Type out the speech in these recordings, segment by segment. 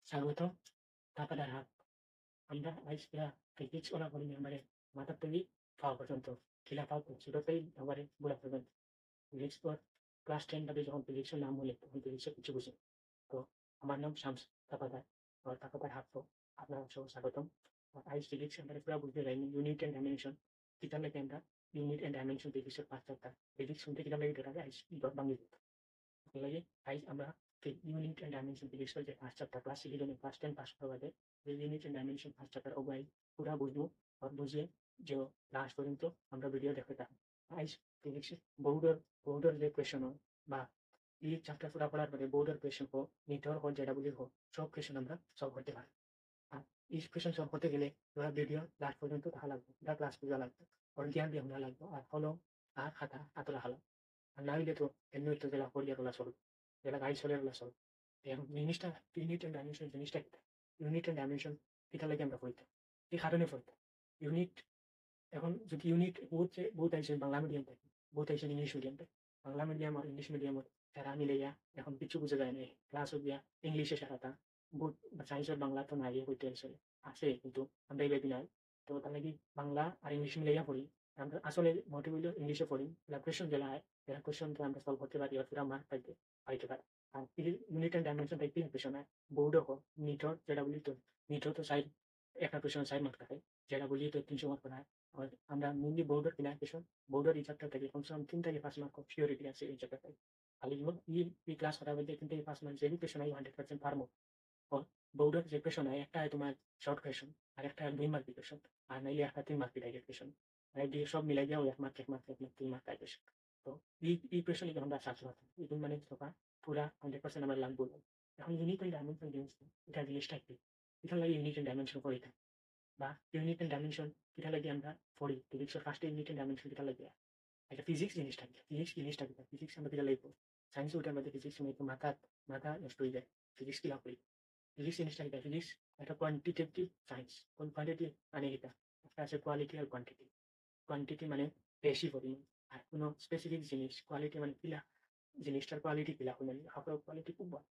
স্বাগত তাপাদার হাত আমরা আইসরা ফিজিক্স ওলা করি আমারে মাথা থেকে পাওয়া পর্যন্ত খিলাফা ছোটতেই আমারে বুড়া পর্যন্ত ফিজিক্স পর ক্লাস 10 বাদে যখন ফিজিক্সের নাম হলে তখন ফিজিক্সের কিছু বুঝি তো আমার নাম শামস তাপাদার আর তাপাদার হাত তো আপনার সব স্বাগতম আইস ফিজিক্স আমরা পুরো বুঝতে যাইনি ইউনিট এন্ড ডাইমেনশন কিতা লাগে আমরা ইউনিট এন্ড ডাইমেনশন ফিজিক্সের পাঁচ চ্যাপ্টার ফিজিক্স শুনতে কিতা লাগে এটা আইস বাংলা লাগে আইস আমরা ইউনিট এন্ড ডাইমেনশন ফিজিক্সের যে পাঁচ চ্যাপ্টার ক্লাস 11 ক্লাস 10 পাস করা বাদে যে ইউনিট এন্ড ডাইমেনশন পাঁচ চ্যাপ্টার ওবাই পুরা বুঝবো আর বুঝে যে লাস্ট পর্যন্ত আমরা ভিডিও দেখতে থাকবো আইস ফিজিক্স বোর্ডের যে কোয়েশ্চন বা এই চ্যাপ্টার পুরা পড়ার পরে বোর্ডের কোয়েশ্চন হোক নিটর হোক যেটা বলি হোক সব কোয়েশ্চন আমরা সলভ করতে পারি আর এই কোয়েশ্চন সলভ করতে গেলে তোরা ভিডিও লাস্ট পর্যন্ত থাকা লাগবে এটা ক্লাস বুঝা লাগবে আর জ্ঞান দিয়ে শোনা লাগবে আর কলম আর খাতা হাতে রাখা লাগবে আর না হইলে তো এমনি তো জেলা করিয়া তোলা চলবে জেলা গাড়ি চলে তোলা চলবে এখন জিনিসটা ইউনিট এন্ড ডাইমেনশন জিনিসটা কি ইউনিট এন্ড ডাইমেনশন এটা লাগে আমরা পড়তাম এই কারণে পড়তাম ইউনিট এখন যদি ইউনিট বহুত আইসে বাংলা মিডিয়াম থেকে বহুত আইসে ইংলিশ মিডিয়াম থেকে বাংলা মিডিয়াম আর ইংলিশ মিডিয়ামত তারা মিলাইয়া এখন কিছু বুঝা যায় না ক্লাস দিয়া ইংলিশে সারাটা বহুত সায়েন্সের বাংলা তো নাই হইতে আসলে আছে কিন্তু আমরা এই নাই তো তার লাগি বাংলা আর ইংলিশ মিলাইয়া পড়ি আমরা আসলে মোটিভ হইল ইংলিশে পড়ি কোয়েশন যেটা হয় এরা কোয়েশনকে আমরা সলভ করতে পারি আর পুরা মার্ক পাইতে পাইতে পারি আর unit and dimension type question হয় বোর্ডও হোক নিটর যেটা বলি তো নিটর তো সাইড একটা কোয়েশন সাইড মার্ক থাকে যেটা বলি তো 300 মার্ক হয় और আমরা মেনলি বোর্ডের ক্লাসিফিকেশন বোর্ডের এই চ্যাপ্টার থেকে কমসে কম 3 থেকে 5 মার্ক থিওরিটি আছে এই চ্যাপ্টার থেকে খালি জীবন এই ক্লাস করার মধ্যে 3 থেকে 5 মার্ক যে কোয়েশন হয় 100% পারবো और বোর্ডের যে কোয়েশন হয় একটা হয় তোমার শর্ট কোয়েশন আর একটা 2 মার্ক কোয়েশন আর নাইলে একটা 3 মার্ক টাইপের কোয়েশন আর দিয়ে সব মিলাই দিয়ে 1 মার্ক 1 মার্ক 3 মার্ক টাইপের তো এই কোয়েশন কিন্তু আমরা সার্চ করতে এই মানে তোকা পুরা 100% আমরা লাগবে এখন ইউনিট এন্ড ডাইমেনশন জিনিস এটা জিনিসটা কি এটা লাগে ইউনিট এন্ড ডাইমেনশন করে বা ইউনিট এন্ড ডাইমেনশন কিটা লাগে আমরা পড়ি ফিজিক্সের ফার্স্ট ইউনিট এন্ড ডাইমেনশন কিটা লাগে এটা ফিজিক্স জিনিসটা ফিজিক্স জিনিসটা কিটা ফিজিক্স আমরা কিটা লাগবো সায়েন্স ওটার মধ্যে ফিজিক্স মানে মাথা মাথা নষ্ট হয়ে যায় ফিজিক্স কিলা করি ফিজিক্স জিনিসটা কিটা ফিজিক্স একটা কোয়ান্টিটেটিভ সায়েন্স কোন কোয়ান্টিটি মানে এটা একটা আছে কোয়ালিটি আর কোয়ান্টিটি কোয়ান্টিটি মানে বেশি পরিমাণ আর কোনো স্পেসিফিক জিনিস কোয়ালিটি মানে কিলা জিনিসটার কোয়ালিটি কিলা মানে আপনার কোয়ালিটি খুব ভালো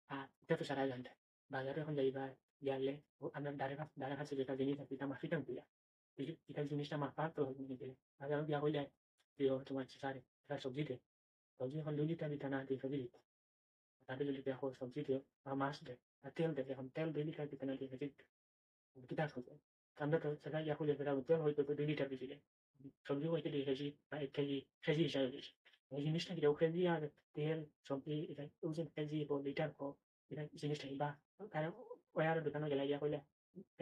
আর এটা তো সারা জানতে বাজারে এখন যাইবা গেলে আমরা দ্বারা কাছে যেটা জিনিস আছে এটা মাফিটাম দিয়া এটা জিনিসটা মাফার তো গেলে বাজারে গিয়া হইলে প্রিয় তোমার সারে এটা সবজি দে সবজি এখন লুলিটা দিতে না দিয়ে সবজি দিতে তাদের যদি দেখো সবজি দিও বা মাছ দে আর তেল দে এখন তেল 2 লিটার দিতে না দিয়ে ভেজি কিতা করবে আমরা তো সেটা ইয়া হইলে সেটা তেল হয়তো 2 লিটার বেশি দেয় সবজি হইতে 2 কেজি বা 1 কেজি কেজি হিসাবে বেশি এই জিনিসটা কি কেজি আর তেল সবজি এটা ওজন কেজি বা লিটার হোক এটা জিনিসটা কি বা কারণ ওয়ার দোকানে গেলে ইয়া কইলে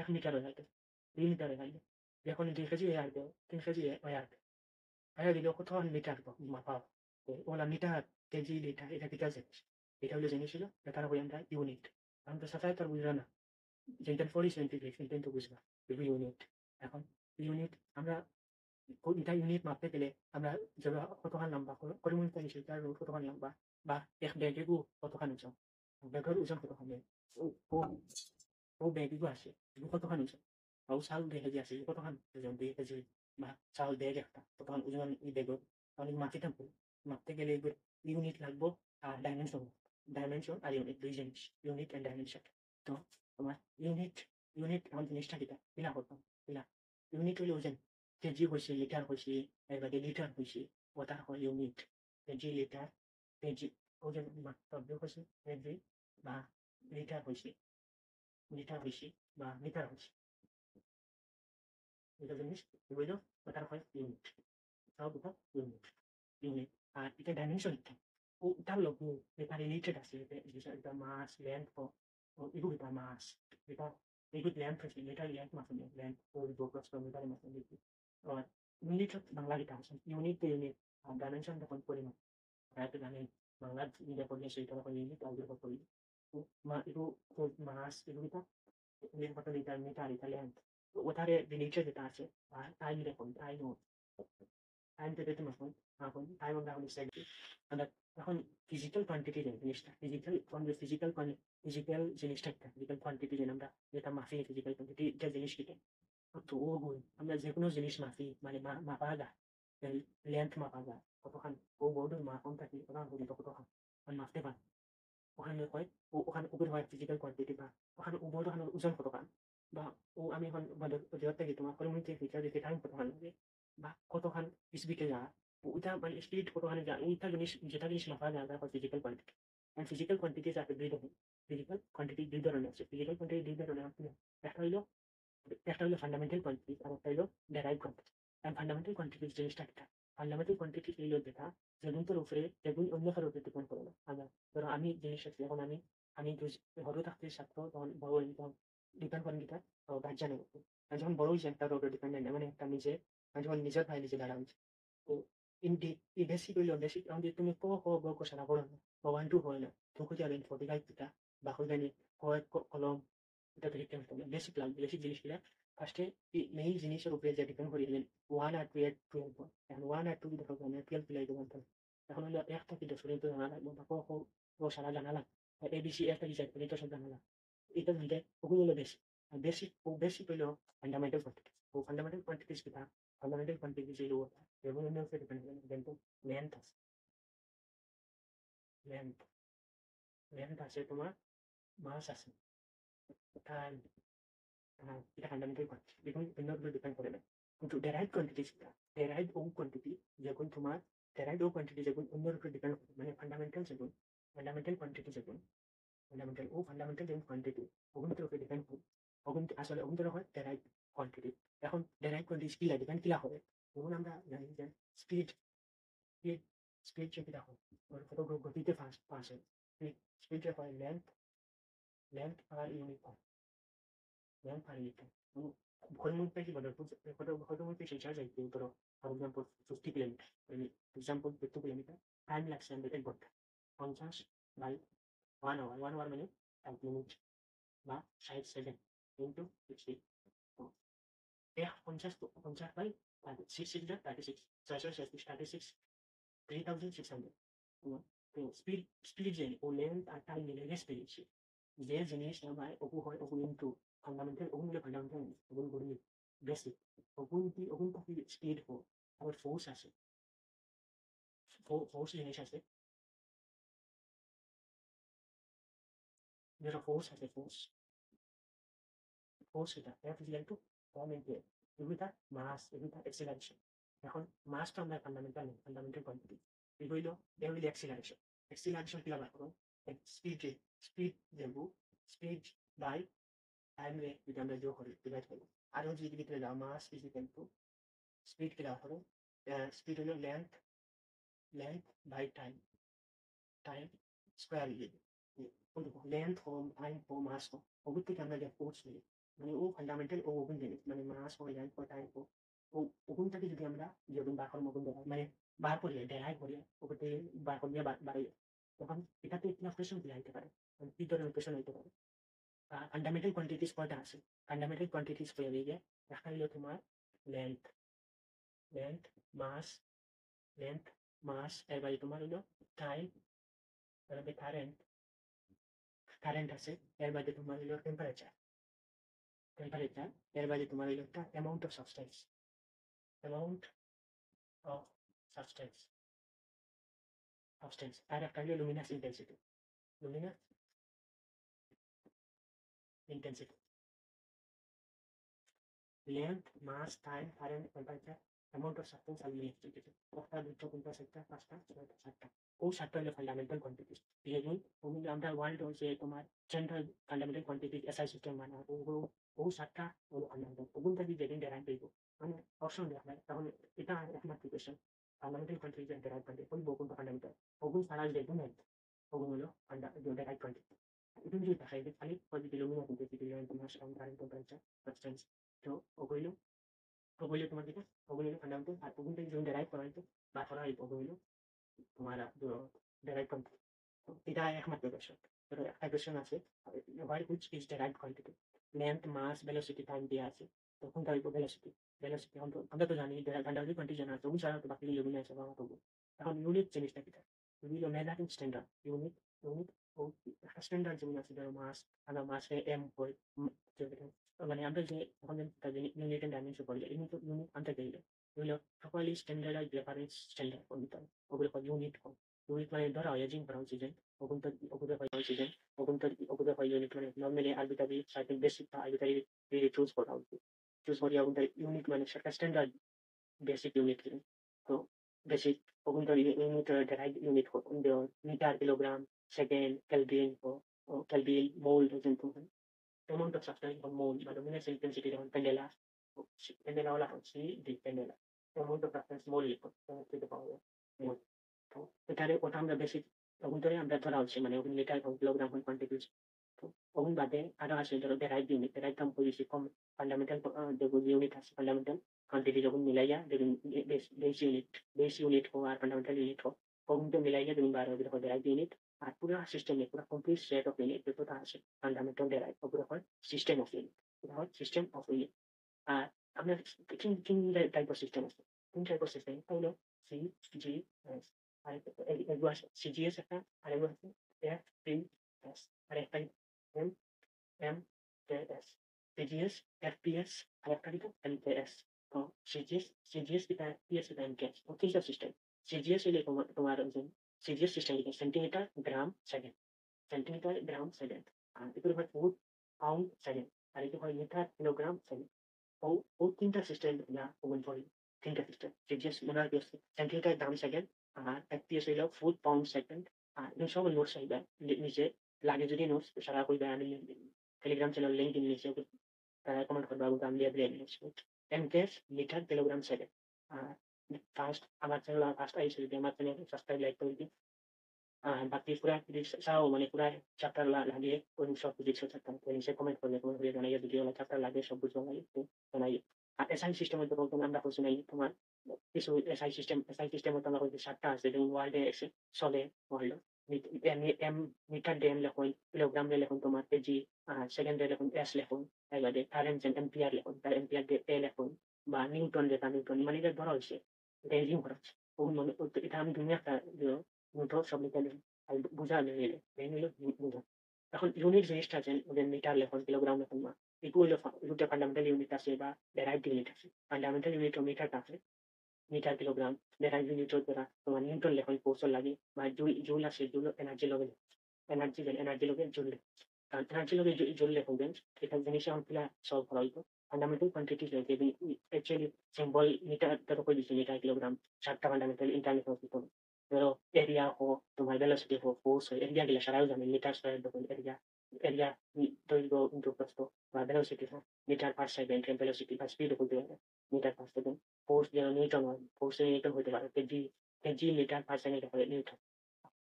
1 লিটার হয়ে যাবে 2 লিটার হয়ে যাবে এখন 2 কেজি হয়ে আসবে 3 কেজি হয়ে আসবে হয়ে দিলে কত লিটার মাপা ওলা মিটার কেজি লিটার এটা কিটা জিনিস এটা হলো জিনিস ছিল তার হয়ে আমরা ইউনিট আমরা সাথে তার বুঝলাম না যেটা পড়ি সাইন্টিফিক সেটাই তো বুঝবা ইউনিট এখন ইউনিট আমরা এটা ইউনিট মাপতে গেলে আমরা যেটা কতখান লম্বা পরিমাণটা হিসেবে তার কতখান লম্বা বা এক ব্যাগেও কতখান ওজন ব্যাগের ওজন কতখান ও ও ও ব্যাগেও আছে কতখান ওজন ও চাল 2 কেজি আছে কতখান ওজন 2 কেজি বা চাল ব্যাগ একটা কতখান ওজন এই ব্যাগের তাহলে মাপতে থাকবো মাপতে গেলে ইউনিট লাগবো আর ডাইমেনশন আর ইউনিট দুই জিনিস ইউনিট এন্ড ডাইমেনশন তো তোমার ইউনিট এমন জিনিসটা কিটা কিনা করতাম কিনা ইউনিট হইলে ওজন কেজি হয়েছে লিটার হয়েছে এবারে লিটার হয়েছে ওটার হয় ইউনিট কেজি লিটার কেজি ওজন মাত্রাব্য হয়েছে কেজি বা লিটার হয়েছে বা মিটার হয়েছে এটা জিনিস বুঝল ওটার হয় ইউনিট সব এটা ইউনিট আর এটা ডাইমেনশন ওটার লোক এটা রিলেটেড আছে এটা মাস লেন্থ এগুলো এটা মাস এটা এগুলো লেন্থ হয়েছে এটা লেন্থ মাস লেন্থ প্লাস মিটার মাস और यूनिट বাংলা লিখা আছে ইউনিট তো ইউনিট আর ডাইমেনশন তখন পরিমাণ হয়তো জানেন বাংলা যেটা পড়লে সেইটা তখন ইউনিট আর যেটা পড়ি ಇದು ಮಾಸ್ ಇದು কত লিটার মিটার এটা লেন্থ ওটারে রিলেটেড যেটা আছে আর টাইম দেখুন টাইম তো দিতে মাসুন এখন টাইম আমরা এখন সেট আমরা এখন ফিজিক্যাল কোয়ান্টিটি জিনিসটা ফিজিক্যাল জিনিসটা একটা ফিজিক্যাল কোয়ান্টিটি যেন আমরা যেটা মাফি ফিজিক্যাল কোয়ান্টিটি এটা জিনিস কিটা তো ও গুণ আমরা যে কোনো জিনিস মাফি মানে মাপা যায় লেন্থ মাপা যায় কতখান ও বোর্ডের মাপন থাকি কতখান পর্যন্ত কতখান মাপতে পারি ওখানে কয় ওখানে উবের হয় ফিজিক্যাল কোয়ান্টিটি বা ওখানে উবর ওখানে ওজন কতখান বা আমি এখন জেলার থেকে তোমার কমিউনিটি ফিচার দিতে টাইম কতখান লাগে বা কতখান স্পিডে যা ওইটা মানে স্পিড কতখানে যা ওইটা জিনিস যেটা জিনিস মাথা যায় তারপর physical quantity and physical quantity আছে দুই ধরনের ফিজিক্যাল কোয়ান্টিটি দুই ধরনের আছে ফিজিক্যাল কোয়ান্টিটি দুই ধরনের একটা হইলো ফান্ডামেন্টাল কোয়ান্টিটি আর একটা হইলো derive quantity and fundamental quantity জিনিসটা একটা ফান্ডামেন্টাল কোয়ান্টিটি হইলো যেটা যেগুলোর উপরে যেগুলো অন্য কারোর উপরে ডিপেন্ড করে না আমরা ধরো আমি জিনিস আছে এখন আমি ঘরে থাকতে ছাত্র তখন বড় হই তখন ডিপেন্ড করেন কিটা গার্জিয়ানের উপর আর যখন বড় হয়েছে তার উপরে ডিপেন্ডেন্ট মানে একটা নিজে যখন নিজের ভাই নিজে দাঁড়া হয়েছে তো এই বেসিক হইলো বেসিক আমাদের তুমি ক সারা পড়ো না বা 1 2 হয় না তুমি খুঁজে আলেন 45 কিটা বা খুঁজে কলম এটা তো লিখতে হবে বেসিক লাগবে বেসিক জিনিসগুলা ফার্স্টে মেইন জিনিসের উপরে যে ডিপেন্ড করি দিলেন 1 আর 2 এখন 1 আর 2 যদি দেখো মানে 12 পিলাই দেবো এখন হলো একটা কি দশ তো জানা লাগবে বা ক সারা জানা লাগবে এবিসি একটা কি চাইবে এটা সব জানা লাগবে এটা ধরলে ওগুলো হলো বেসিক আর বেসিক হইলো ফান্ডামেন্টাল কোয়ান্টিটিস ও ফান্ডামেন্টাল কোয়ান্টিটিস কিটা ফান্ডামেন্টাল কোয়ান্টিটিস হইলো এগুলোর উপরে ডিপেন্ড করে কিন্তু লেন্থ আছে লেন্থ লেন্থ আছে তোমার মাস আছে টাইম এটা ফান্ডামেন্টাল কোয়ান্টিটি দেখুন ভিন্ন উপরে ডিপেন্ড করে না কিন্তু ডেরাইভ কোয়ান্টিটিস কিটা ডেরাইভ ও কোয়ান্টিটি যখন তোমার ডেরাইভ ও কোয়ান্টিটি যখন অন্যের উপরে ডিপেন্ড করে মানে ফান্ডামেন্টাল কোয়ান্টিটি যখন ফান্ডামেন্টাল যেমন কোয়ান্টিটি ওগুলোর উপরে ডিপেন্ড করে ওগুলো আসলে ওগুলো হয় ডেরাইভ কোয়ান্টিটি এখন ডেরাইভ কোয়ান্টিটি কিলা ডিপেন্ড কিলা হবে যেমন আমরা জানি যে স্পিড স্পিড স্পিড যেটা হয় কত গতিতে পাস হয় স্পিড হয় লেন্থ আর ইউনিট হয় লেন্থ আর ইউনিট ঘরের কি বলে ঘরের মধ্যে সেই চার্জ আইতে ধরো for example 50 kilometre example 50 kilometre time লাগছে আমাদের 1 ঘন্টা 50/1 আওয়ার মানে 1 মিনিট বা 60 সেকেন্ড ইন্টু 60 50 বাই 36 36 3600 স্পিড স্পিড যে ও লেন্থ আর টাইম মিলে স্পিড যে জিনিস আমার ওগু হয় ওগু ইন্টু ফান্ডামেন্টাল ওগুন মিলে ফান্ডামেন্টাল ওগুন করি বেসিক ওগুন কি স্পিড হো আবার ফোর্স আছে ফোর্স জিনিস আছে যেটা ফোর্স আছে ফোর্স এটা F is equal to form into এগুলো মাস এগুলো অ্যাক্সিলারেশন এখন মাসটা আমরা ফান্ডামেন্টাল কোয়ান্টিটি এগুলো অ্যাক্সিলারেশন কি লাভ করো স্পিড দেবো স্পিড বাই টাইম রে যদি আমরা যোগ করি ডিভাইড করবো আর যদি ভিতরে যাও mass is equal to speed কি লাভ করো স্পিড হলো length by time square length हो टाइम हो मास हो ওগুলো থেকে আমরা যে ফোর্স নিই মানে ও ফান্ডামেন্টাল ও ওগুন জিনিস মানে মাস ও লেন্থ ও টাইম ও ওগুনটাকে যদি আমরা যেরকম বার করবো ওগুন মানে বার করিয়ে ডেরাইভ করিয়ে ওগুলো বার করিয়ে বাড়াই তখন এটাতে ইকুয়েশন কি হইতে পারে কি ধরনের ইকুয়েশন হইতে পারে ফান্ডামেন্টাল কোয়ান্টিটিস কয়টা আছে ফান্ডামেন্টাল কোয়ান্টিটিস হয়ে গিয়ে একটা হলো তোমার লেন্থ লেন্থ মাস লেন্থ মাস এর বাইরে তোমার হলো টাইম তারপরে কারেন্ট আছে এর বাইরে তোমার হলো টেম্পারেচার এর বাইরে তোমার হলো একটা অ্যামাউন্ট অফ সাবস্টেন্স আর একটা হলো luminous intensity length mass time current temperature amount of substance আর লুমিনাস ইন্টেন্সিটি একটা দুটো তিনটা চারটা পাঁচটা ছয়টা সাতটা ও সাতটা হলো ফান্ডামেন্টাল কোয়ান্টিটিস যেমন আমরা ওয়ার্ল্ড হচ্ছে তোমার general fundamental quantities SI system মানে ও সাতটা হলো ফান্ডামেন্টাল ওগুন থেকে যেদিন ডেরাইভ হইব মানে অপশন দেখা যায় তখন এটা একমাত্র question fundamental quantities and derive quantity ওই বকুন ফান্ডামেন্টাল ওগুন ছাড়া যেদিন নাই ওগুন হলো ডেরাইভ কোয়ান্টিটি এটা যদি দেখাই যে খালি positive Luminous intensity length mass time current temperature substance তো ওগুলো তোমার যেটা ওগুলো ফান্ডামেন্টাল আর ওগুন থেকে যখন ডেরাইভ করা হইতো বা করা হইতো ওগুলো তোমার ডেরাইভ কোয়ান্টিটি এটা একমাত্র কোয়েশ্চেন তো একটা কোয়েশ্চেন আছে why which is derive quantity length mass velocity time দেওয়া আছে তখন তার ভেলোসিটি আমরা তো জানি ফান্ডামেন্টাল কোয়ান্টিটি জানা আছে ওগুলো ছাড়া তো বাকি ইউনিট আছে বা তবু এখন ইউনিট জিনিসটা কি এগুলো মেজারিং স্ট্যান্ডার্ড ইউনিট ও একটা স্ট্যান্ডার্ড যেমন আছে ধরো মাস আমরা মাসে এম হয় মানে আমরা যে এখন ইউনিট এন্ড ডাইমেনশন করি ইউনিট আনতে গেলে এগুলো সকলেই স্ট্যান্ডার্ডাইজ রেফারেন্স স্ট্যান্ডার্ড ওগুলো ইউনিট unit মানে ধরা হয় aging করা হচ্ছে যে occupied হয়েছে যে occupied unit মানে normally arbitrary certain basic বা arbitrary choose করা হচ্ছে choose করিয়া unit মানে সেটা standard basic unit so basic unit derived unit the meter kilogram second Kelvin or Kelvin mole কিন্তু amount of substance or mole বা luminous intensity যেমন candela candela wala হচ্ছে the candela amount of substance mole লিখো to the power mole তো এখানে ওটা আমরা বেশি তখন ধরে আমরা ধরা হচ্ছে মানে ওখানে লিটার কিলোগ্রাম কোয়ান্টিটি তো ওখান বাদে আরো আছে ধরো ডেরাইভ ইউনিট ডেরাইভ দাম বেশি কম ফান্ডামেন্টাল যেগুলো ইউনিট আছে ফান্ডামেন্টাল কোয়ান্টিটি যখন মিলাইয়া দেখুন বেস ইউনিট হোক আর ফান্ডামেন্টাল ইউনিট হোক ওখান তো মিলাইয়া দেখুন বারো দেখো ডেরাইভ ইউনিট আর পুরো সিস্টেমে পুরো কমপ্লিট সেট অফ ইউনিট যেটা আছে ফান্ডামেন্টাল ডেরাইভ পুরো হয় সিস্টেম অফ ইউনিট পুরো হয় সিস্টেম অফ ইউনিট আর আপনার তিন টাইপ অফ সিস্টেম আছে তিন টাইপ অফ সিস্টেম হলো সি জি এস আর এগুলো আছে সিজিএস একটা আর এগুলো আছে এফ পি এস আর একটা M M K S CGS FPS আর একটা কিন্তু এমকেএস তো সিজিএস এটা পিএস এটা এমকেএস তো তিনটা সিস্টেম সিজিএস হলে তোমার সিজিএস সিস্টেম লিখে centimetre gram second centimetre gram second আর এগুলো হয় ফুট পাউন্ড সেকেন্ড আর এগুলো হয় মিটার কিলোগ্রাম সেকেন্ড o তিনটা সিস্টেম না ওগুলো ধরি তিনটা সিস্টেম সিজিএস মনে রাখবে সেন্টিমিটার গ্রাম সেকেন্ড আর এফপিএস হইল ফুট পাউন্ড সেকেন্ড আর এগুলো সব নোটস হইবে নিচে লাগে যদি নোটস সারা কইবে আমি টেলিগ্রাম চ্যানেল লিঙ্ক দিন নিচে কমেন্ট করবা আমি দিয়ে দিলে notes MKS metre kilogram second আর ফার্স্ট আমার চ্যানেল ফার্স্ট আইসে যদি আমার চ্যানেল সাবস্ক্রাইব লাইক করে দিন বাকি পুরা চাও মানে পুরা চ্যাপ্টার লাগে কোন সব কিছু থাকতাম তো নিচে কমেন্ট করে জানাইয়া যদি ওলা চ্যাপ্টার লাগে সব বুঝবো জানাই আর এসআই সিস্টেমের তো বলতে আমরা বলছি নাই তোমার কিছু এসআই সিস্টেম তো আমরা বলছি 7টা আছে যেমন ওয়ার্ল্ডে এসে চলে ওয়ার্ল্ড এম মিটার ডেম লেখুন কিলোগ্রাম লেখুন তোমার কেজি সেকেন্ডে লেখুন এস লেখুন এবারে কারেন্ট এম্পিয়ার লেখুন তার এম্পিয়ার এ লেখুন বা নিউটন যেটা নিউটন মানে এটা ধরা হয়েছে এটা ইউজিং করা হচ্ছে মানে এটা আমি দুনিয়া একটা মুঠো সব লিখে দিন আর বুঝা নিয়ে মেইন হলো বুঝা এখন ইউনিট জিনিসটা আছে ওদের মিটার লেখন কিলোগ্রাম লেখন বা এটু হলো দুটো ফান্ডামেন্টাল ইউনিট আছে বা ডেরাইভড ইউনিট আছে ফান্ডামেন্টাল ইউনিট ও মিটারটা আছে মিটার কিলোগ্রাম ডেরাইভড ইউনিট দ্বারা তোমার নিউটন লেখন কৌশল লাগে বা জুল আছে জুল এনার্জি লগে জুল কারণ এনার্জি লগে জুল লেখন এটা জিনিস এখন পিলা সলভ করা হইতো ফান্ডামেন্টাল কোয়ান্টিটিস রয়েছে অ্যাকচুয়ালি সিম্বল মিটার ধরো কই দিচ্ছে মিটার কিলোগ্রাম 7টা fundamental international system pero area ho তোমার velocity ho force ho area গুলা সারাও জানে মিটার স্কয়ার যখন area দৈর্ঘ্য ইনটু প্রস্থ বা velocity ho metre per second velocity বা স্পিড বলতে পারে মিটার পার সেকেন্ড ফোর্স যেন নিউটন হয় ফোর্স নিউটন হতে পারে কেজি মিটার পার সেকেন্ড হয় নিউটন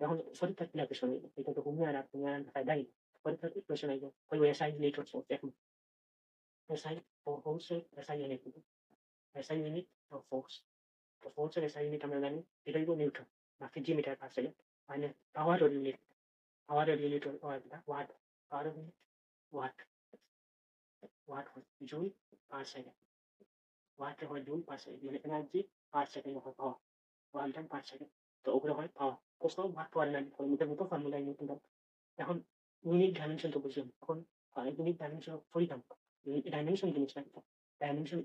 এখন পরীক্ষা কি লাগে শুনি এটা তো তুমি আর তুমি আর ফায়দাই পরীক্ষা কি প্রশ্ন আইব ওই এসআই নিউটন ফোর্স এখন SI force SI unit SI unit force তো ফোর্সের এসআই ইউনিট আমরা জানি এটা হইব নিউটন বা কেজি মিটার পার সেকেন্ড মানে পাওয়ারের ইউনিট হয় ওয়াট পাওয়ারের ইউনিট ওয়াট ওয়াট হয় জুল পার সেকেন্ড ওয়াট হয় জুল পার সেকেন্ড মানে এনার্জি পার সেকেন্ড হয় power one time per second তো ওগুলো হয় পাওয়ার প্রশ্ন ওয়াট পাওয়ার এনার্জি ফর্মুলার মতো ফর্মুলা নিউটন এখন ইউনিট ডাইমেনশন তো বুঝলাম এখন ইউনিট ডাইমেনশন পড়িতাম ডাইমেনশন জিনিসটা ডাইমেনশন